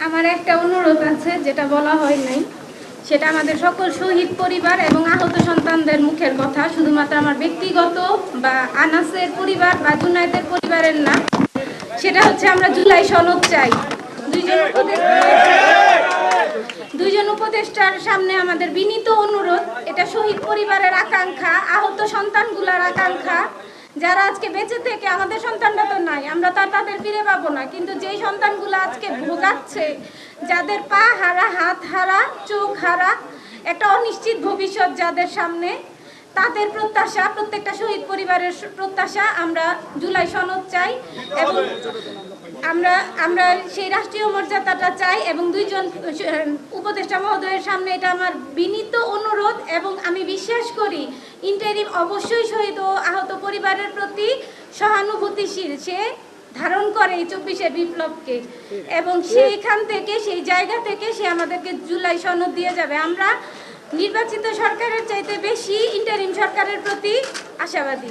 আমার একটা অনুরোধ আছে, যেটা বলা হয় নাই, সেটা আমাদের সকল শহীদ পরিবার এবং আহত সন্তানদের মুখের কথা, শুধুমাত্র আমার ব্যক্তিগত বা আনাসের পরিবার বা জুনায়েদের পরিবারের না। সেটা হচ্ছে আমরা জুলাই সনদ চাই। দুইজন উপদেষ্টার সামনে আমাদের বিনীত অনুরোধ, এটা শহীদ পরিবারের আকাঙ্ক্ষা, আহত সন্তানগুলার আকাঙ্ক্ষা, যারা আজকে বেঁচে থেকে, আমাদের সন্তানরা তো নাই, আমরা তো তাদের ফিরে পাবো না, কিন্তু যেই সন্তানগুলো আজকে ভোগাচ্ছে, যাদের পা হারা, হাত হারা, চোখ হারা, একটা অনিশ্চিত ভবিষ্যৎ যাদের সামনে, তাদের প্রত্যাশা, প্রত্যেকটা শহীদ পরিবারের প্রত্যাশা, আমরা জুলাই সনদ চাই এবং আমরা সেই রাষ্ট্রীয় মর্যাদাটা চাই। এবং দুইজন উপদেষ্টা মহোদয়ের সামনে এটা আমার বিনীত অনুরোধ, এবং আমি বিশ্বাস করি ইন্টারিম অবশ্যই শহীদ ও আহত পরিবারের প্রতি সহানুভূতিশীল, সে ধারণ করে এই 24-এর বিপ্লবকে, এবং সেইখান থেকে, সেই জায়গা থেকে সে আমাদেরকে জুলাই সনদ দিয়ে যাবে। আমরা নির্বাচিত সরকারের চাইতে বেশি ইন্টারিম সরকারের প্রতি আশাবাদী।